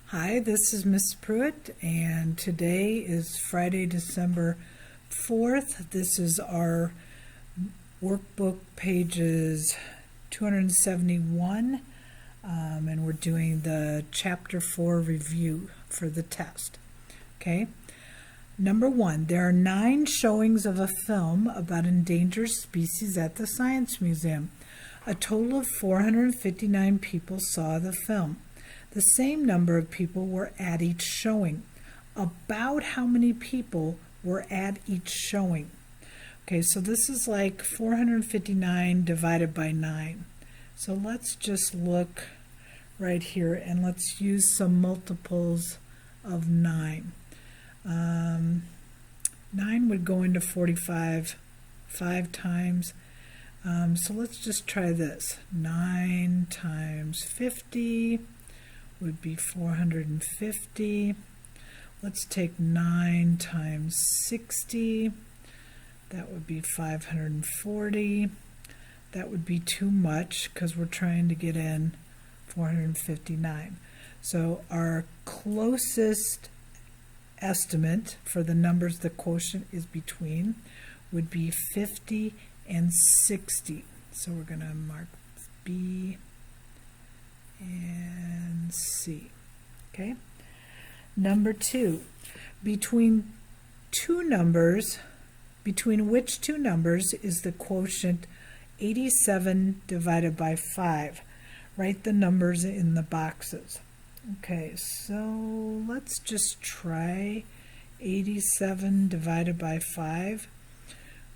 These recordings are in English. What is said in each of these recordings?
Hi, this is Miss Pruitt, and today is Friday, December 4th. This is our workbook pages 271, and we're doing the Chapter 4 review for the test. Okay. Number 1, there are 9 showings of a film about endangered species at the Science Museum. A total of 459 people saw the film. The same number of people were at each showing. About how many people were at each showing? Okay, so this is like 459 divided by 9. So let's just look right here and let's use some multiples of 9. 9 would go into 45 5 times. So let's just try this. 9 times 50 would be 450. Let's take 9 times 60. That would be 540. That would be too much because we're trying to get in 459. So our closest estimate for the numbers the quotient is between would be 50 and 60. So we're going to mark B and C. Okay. Number 2, between which two numbers is the quotient 87 divided by 5? Write the numbers in the boxes. Okay, so let's just try 87 divided by 5.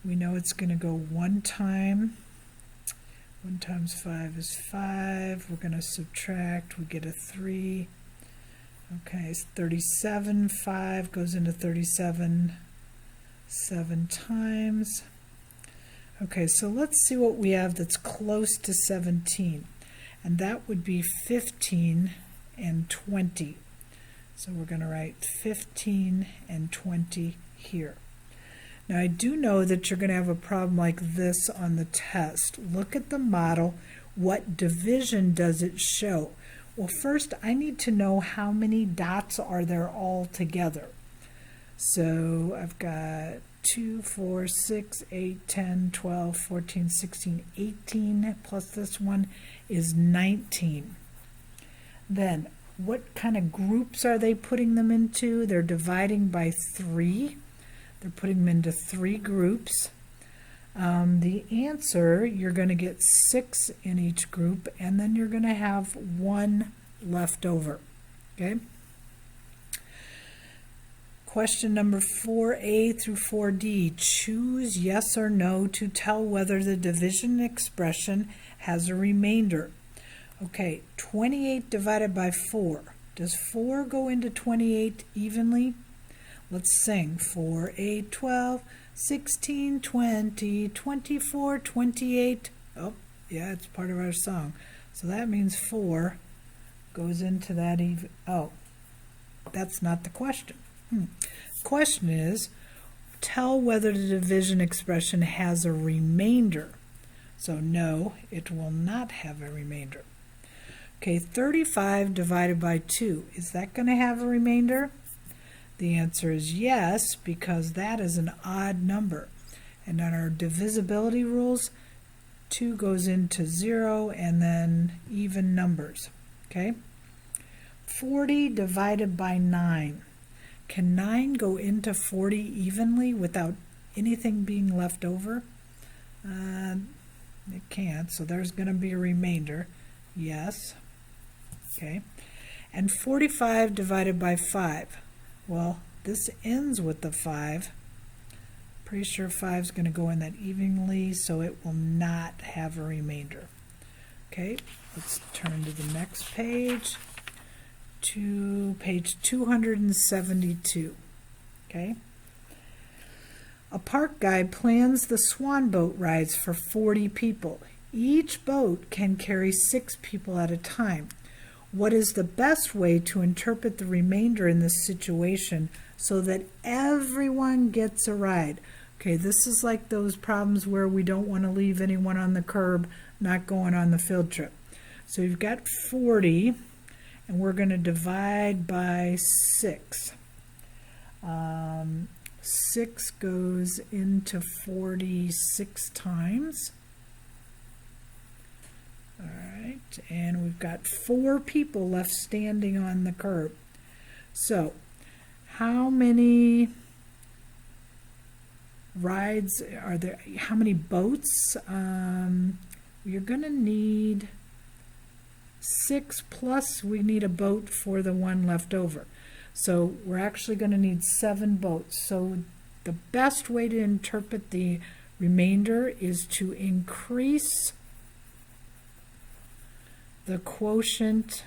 We know it's going to go one time. 1 times 5 is 5. We're going to subtract. We get a 3. Okay, it's 37. 5 goes into 37 7 times. Okay, so let's see what we have that's close to 17. And that would be 15 and 20. So we're going to write 15 and 20 here. Now I do know that you're going to have a problem like this on the test. Look at the model. What division does it show? Well, first I need to know how many dots are there all together. So I've got 2, 4, 6, 8, 10, 12, 14, 16, 18, plus this one is 19. Then what kind of groups are they putting them into? They're dividing by 3. They're putting them into 3 groups. The answer, you're going to get 6 in each group, and then you're going to have 1 left over. Okay? Question number 4A through 4D. Choose yes or no to tell whether the division expression has a remainder. Okay, 28 divided by 4. Does 4 go into 28 evenly? Let's sing. 4, 8, 12, 16, 20, 24, 28. Oh, yeah, it's part of our song. So that means 4 goes into that even. Oh, that's not the question. Question is, tell whether the division expression has a remainder. So no, it will not have a remainder. Okay, 35 divided by 2. Is that going to have a remainder? The answer is yes, because that is an odd number. And on our divisibility rules, 2 goes into 0 and then even numbers. Okay? 40 divided by 9. Can 9 go into 40 evenly without anything being left over? It can't, so there's going to be a remainder. Yes. Okay. And 45 divided by 5. Well, this ends with the 5. Pretty sure 5 is going to go in that evenly, so it will not have a remainder. Okay, let's turn to the next page, to page 272. Okay. A park guide plans the swan boat rides for 40 people. Each boat can carry 6 people at a time. What is the best way to interpret the remainder in this situation so that everyone gets a ride? Okay, this is like those problems where we don't want to leave anyone on the curb not going on the field trip. So you've got 40, and we're going to divide by 6. 6 goes into 46 times. All right, and we've got 4 people left standing on the curb. So, how many rides are there? How many boats? You're going to need 6 plus we need a boat for the one left over. So we're actually going to need 7 boats. So the best way to interpret the remainder is to increase the quotient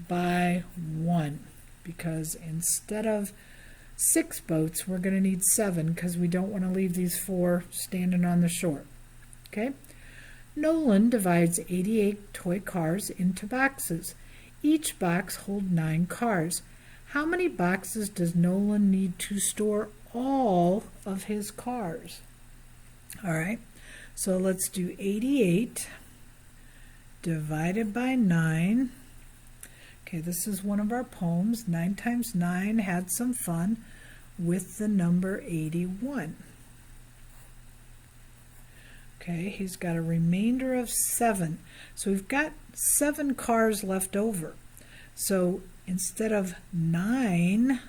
by 1, because instead of 6 boats, we're going to need 7 because we don't want to leave these 4 standing on the shore. Okay? Nolan divides 88 toy cars into boxes. Each box holds 9 cars. How many boxes does Nolan need to store all of his cars? All right, so let's do 88 divided by 9. Okay, this is one of our poems. 9 times 9 had some fun with the number 81. Okay, he's got a remainder of 7. So we've got 7 cars left over. So instead of 9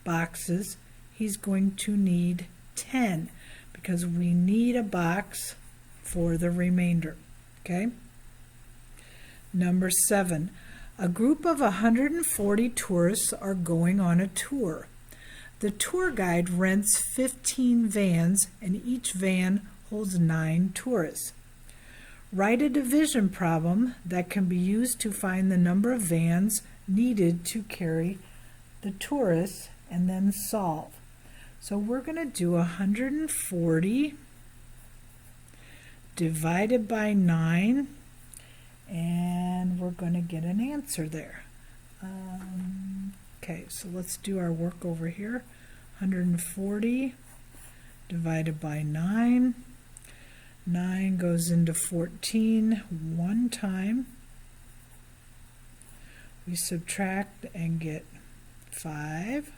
boxes, he's going to need 10 because we need a box for the remainder. Okay? Number 7. A group of 140 tourists are going on a tour. The tour guide rents 15 vans, and each van holds 9 tourists. Write a division problem that can be used to find the number of vans needed to carry the tourists and then solve. So we're going to do 140 divided by 9, and we're going to get an answer there. Okay, so let's do our work over here. 140 divided by 9. 9 goes into 14 one time. We subtract and get 5.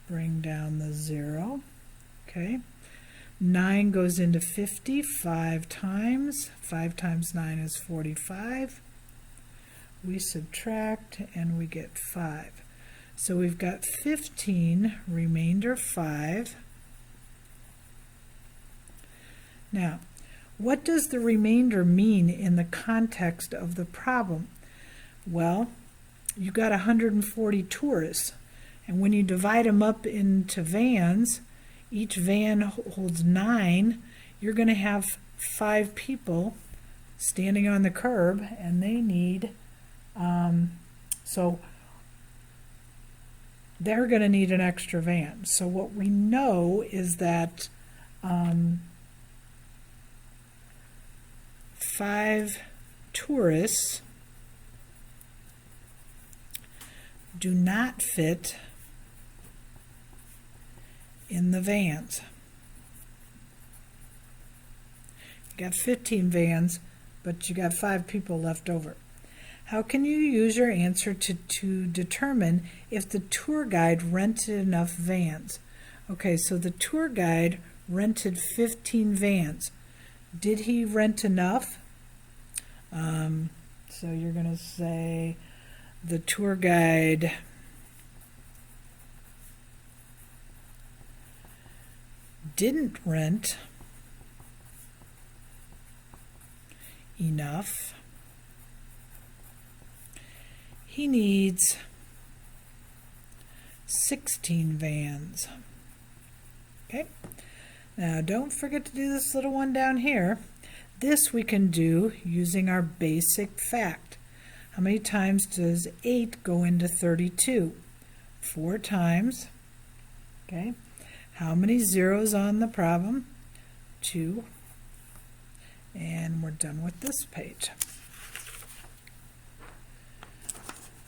Bring down the 0. Okay. 9 goes into 50 5 times. 5 times 9 is 45. We subtract and we get 5. So we've got 15, remainder 5. Now, what does the remainder mean in the context of the problem? Well, you got 140 tourists, and when you divide them up into vans, each van holds 9, you're going to have 5 people standing on the curb, and they need, so they're going to need an extra van. So what we know is that 5 tourists do not fit in the vans. You got 15 vans, but you got 5 people left over. How can you use your answer to determine if the tour guide rented enough vans? Okay, so the tour guide rented 15 vans. Did he rent enough? So you're going to say the tour guide didn't rent enough. He needs 16 vans. Okay. Now don't forget to do this little one down here. This we can do using our basic fact. How many times does 8 go into 32? 4 times. Okay. How many zeros on the problem? 2. And we're done with this page.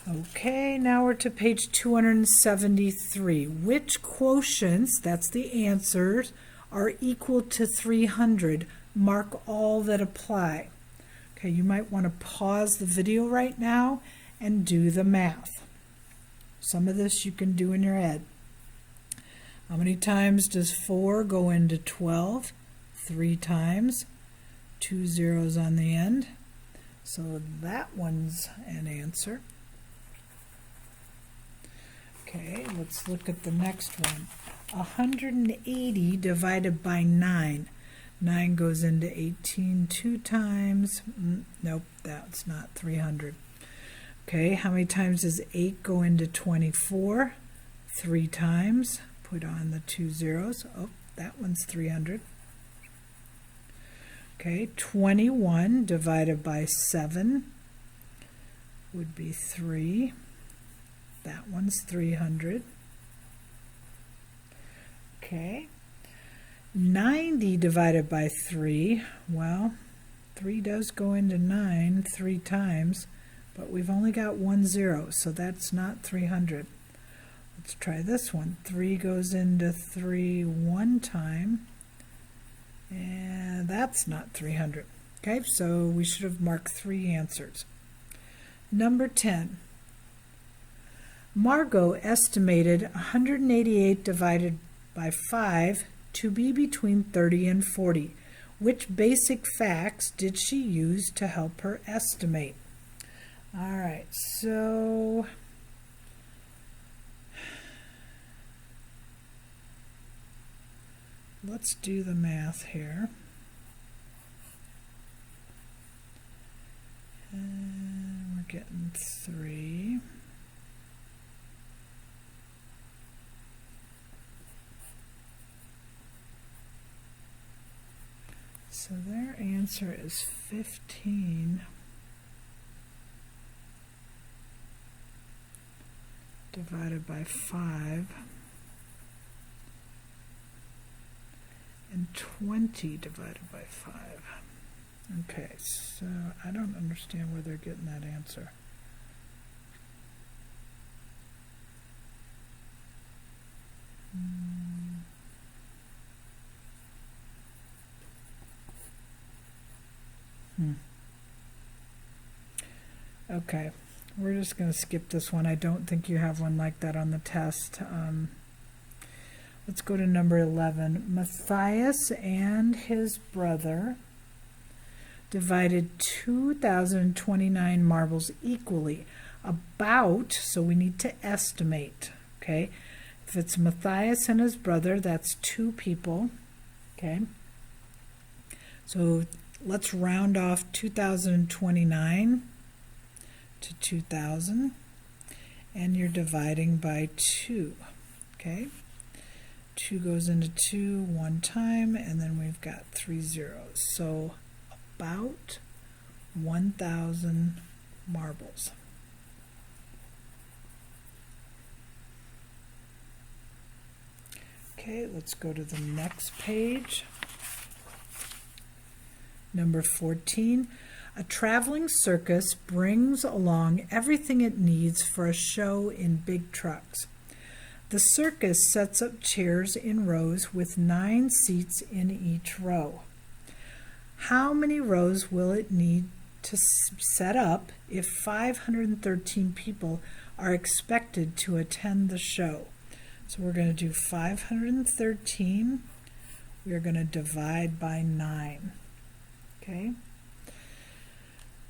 Okay, now we're to page 273. Which quotients, that's the answers, are equal to 300? Mark all that apply. Okay, you might want to pause the video right now and do the math. Some of this you can do in your head. How many times does 4 go into 12? 3 times. 2 zeros on the end. So that one's an answer. Okay, let's look at the next one. 180 divided by 9. 9 goes into 18 2 times. Nope, that's not 300. Okay, how many times does 8 go into 24? 3 times. Put on the 2 zeros. Oh, that one's 300. Okay, 21 divided by 7 would be 3. That one's 300. Okay, 90 divided by 3. Well, 3 does go into 9 3 times, but we've only got 1 0, so that's not 300. Let's try this one. 3 goes into 3 1 time, and that's not 300. Okay, so we should have marked 3 answers. Number 10. Margot estimated 188 divided by 5 to be between 30 and 40. Which basic facts did she use to help her estimate? All right, so let's do the math here. And we're getting 3. So their answer is 15 divided by 5 and 20 divided by 5. Okay, so I don't understand where they're getting that answer. Okay, we're just going to skip this one. I don't think you have one like that on the test. Let's go to number 11. Matthias and his brother divided 2,029 marbles equally. About, so we need to estimate, okay? If it's Matthias and his brother, that's 2 people, okay? So let's round off 2,029 to 2,000, and you're dividing by 2, okay? 2 goes into 2 1 time, and then we've got 3 zeros. So about 1,000 marbles. Okay, let's go to the next page. Number 14. A traveling circus brings along everything it needs for a show in big trucks. The circus sets up chairs in rows with 9 seats in each row. How many rows will it need to set up if 513 people are expected to attend the show? So we're going to do 513. We're going to divide by 9. Okay.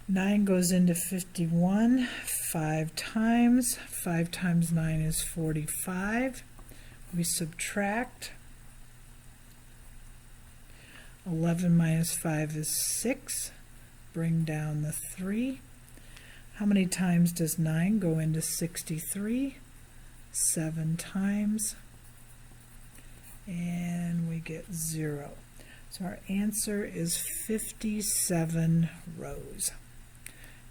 9 goes into 51 5 times. 5 times 9 is 45. We subtract. 11 minus 5 is 6. Bring down the 3. How many times does 9 go into 63? 7 times. And we get 0. So our answer is 57 rows.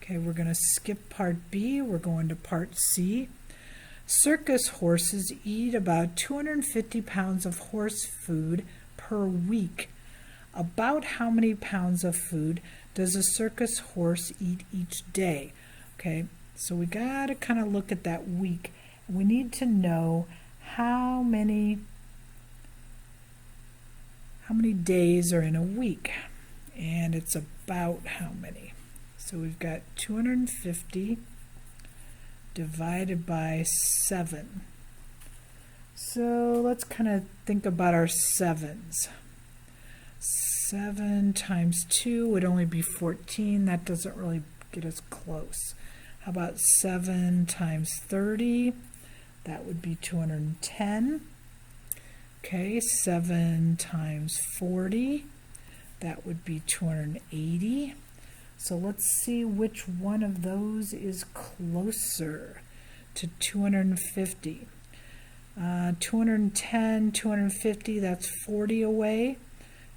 Okay, we're going to skip part B. We're going to part C. Circus horses eat about 250 pounds of horse food per week. About how many pounds of food does a circus horse eat each day? Okay, so we got to kind of look at that week. We need to know how many days are in a week, and it's about how many. So we've got 250 divided by 7. So let's kind of think about our sevens. 7 times 2 would only be 14. That doesn't really get us close. How about 7 times 30? That would be 210. Okay, 7 times 40. That would be 280. So let's see which one of those is closer to 250. 210, 250, that's 40 away.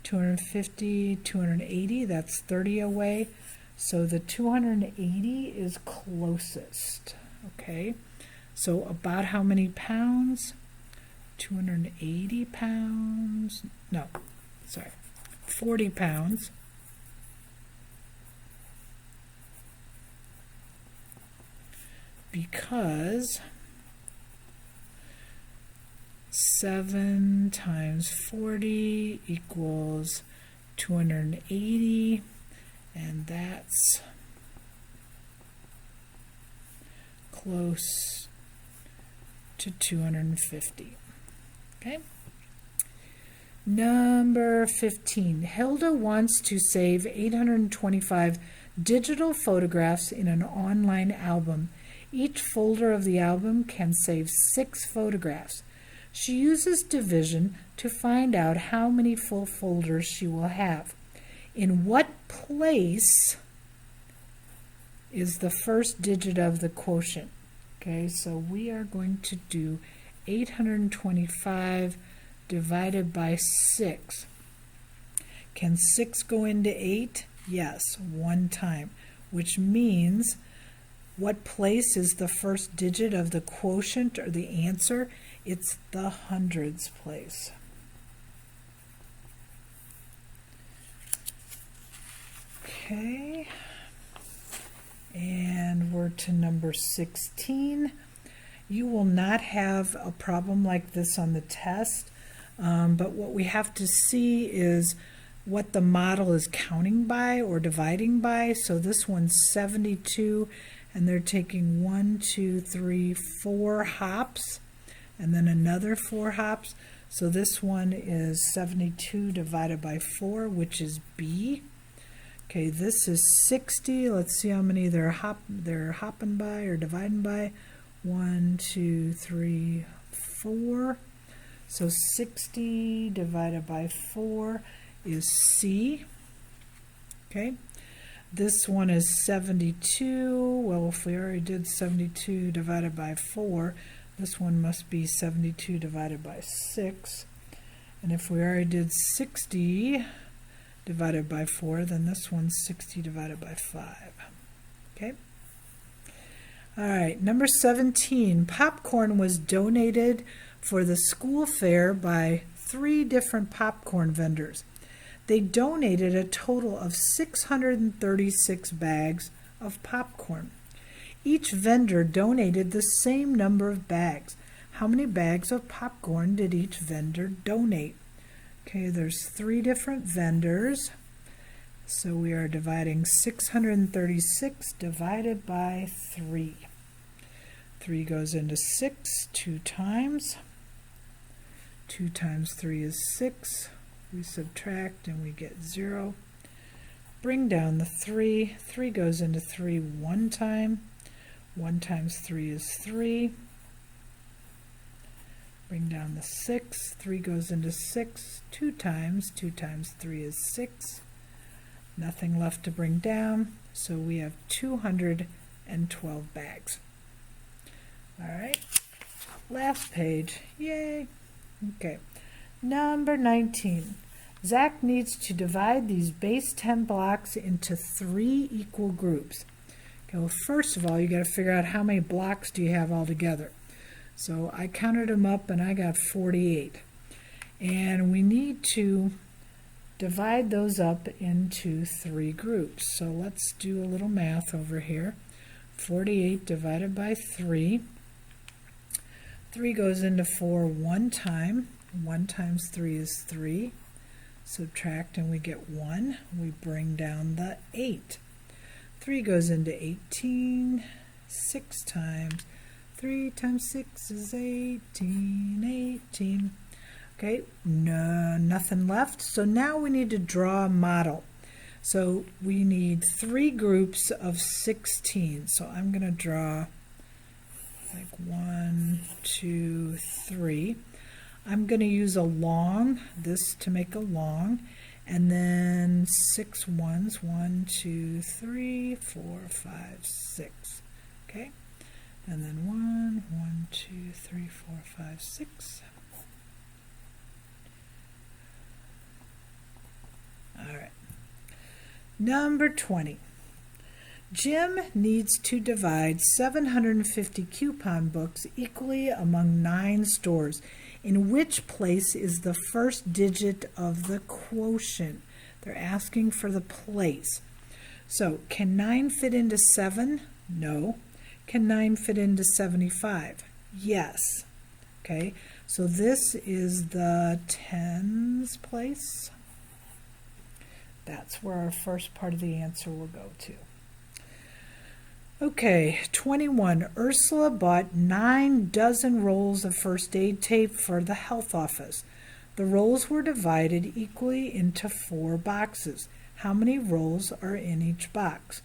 250, 280, that's 30 away. So the 280 is closest. Okay, so about how many pounds? 280 pounds. No, sorry, 40 pounds. Because 7 times 40 equals 280, and that's close to 250. Okay. Number 15. Hilda wants to save 825 digital photographs in an online album. Each folder of the album can save 6 photographs. She uses division to find out how many full folders she will have. In what place is the first digit of the quotient? Okay, so we are going to do 825 divided by 6. Can 6 go into 8? Yes, one time, which means what place is the first digit of the quotient or the answer? It's the hundreds place. Okay, and we're to number 16. You will not have a problem like this on the test, but what we have to see is what the model is counting by or dividing by. So this one's 72, and they're taking 1, 2, 3, 4 hops, and then another 4 hops. So this one is 72 divided by 4, which is B. Okay, this is 60. Let's see how many they're hopping by or dividing by. 1, 2, 3, 4. So 60 divided by 4 is C. Okay. This one is 72. Well, if we already did 72 divided by 4, this one must be 72 divided by 6. And if we already did 60 divided by 4, then this one's 60 divided by 5. Okay? All right, number 17. Popcorn was donated for the school fair by 3 different popcorn vendors. They donated a total of 636 bags of popcorn. Each vendor donated the same number of bags. How many bags of popcorn did each vendor donate? Okay, there's 3 different vendors. So we are dividing 636 divided by 3. 3 goes into 6 2 times. 2 times 3 is 6. We subtract and we get 0. Bring down the 3. 3 goes into 3 one time. 1 times 3 is 3. Bring down the 6. 3 goes into 6 2 times. 2 times 3 is 6. Nothing left to bring down, so we have 212 bags. All right, last page. Yay. Okay, number 19. Zach needs to divide these base 10 blocks into 3 equal groups. Okay, well, first of all, you got to figure out how many blocks do you have altogether. So I counted them up and I got 48. And we need to divide those up into 3 groups. So let's do a little math over here. 48 divided by 3. 3 goes into 4 one time. 1 times 3 is 3. Subtract and we get 1. We bring down the 8. 3 goes into 18, 6 times 3 times 6 is 18, 18. Okay, no, nothing left. So now we need to draw a model. So we need 3 groups of 16. So I'm going to draw like 1, 2, 3. I'm going to use a long, this to make a long, and then 6 ones, 1, 2, 3, 4, 5, 6. Okay, and then 1, 1, 2, 3, 4, 5, 6. All right. Number 20. Jim needs to divide 750 coupon books equally among 9 stores. In which place is the first digit of the quotient? They're asking for the place. So, can 9 fit into 7? No. Can 9 fit into 75? Yes. Okay, so this is the tens place. That's where our first part of the answer will go to. Okay, 21. Ursula bought 9 dozen rolls of first aid tape for the health office. The rolls were divided equally into 4 boxes. How many rolls are in each box?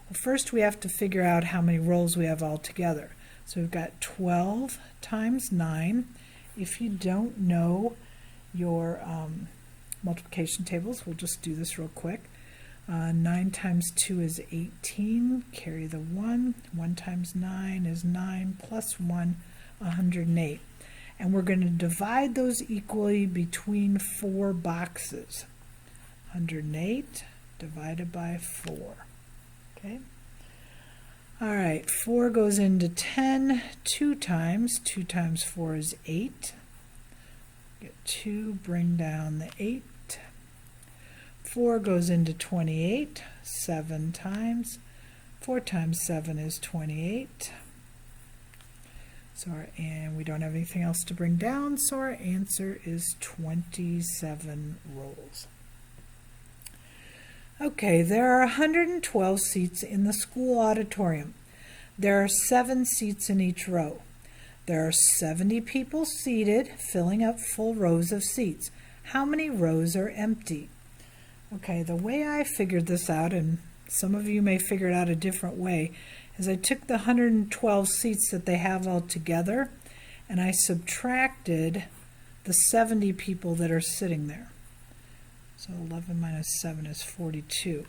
Well, first we have to figure out how many rolls we have altogether. So we've got 12 times 9. If you don't know your multiplication tables, we'll just do this real quick. 9 times 2 is 18, carry the 1. 1 times 9 is 9, plus 1, 108. And we're going to divide those equally between 4 boxes. 108 divided by 4. Okay. All right, 4 goes into 10 2 times. 2 times 4 is 8. Get 2, bring down the 8. 4 goes into 28, 7 times. 4 times 7 is 28. And we don't have anything else to bring down, so our answer is 27 rolls. Okay, there are 112 seats in the school auditorium. There are 7 seats in each row. There are 70 people seated, filling up full rows of seats. How many rows are empty? Okay, the way I figured this out, and some of you may figure it out a different way, is I took the 112 seats that they have all together, and I subtracted the 70 people that are sitting there. So 11 minus 7 is 42.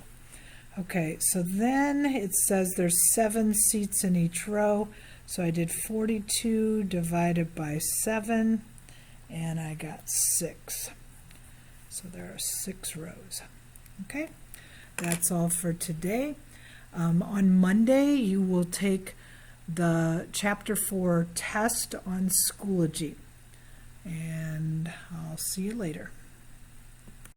Okay, so then it says there's 7 seats in each row, so I did 42 divided by 7, and I got 6. So there are 6 rows. Okay, that's all for today. On Monday, you will take the Chapter 4 test on Schoology. And I'll see you later.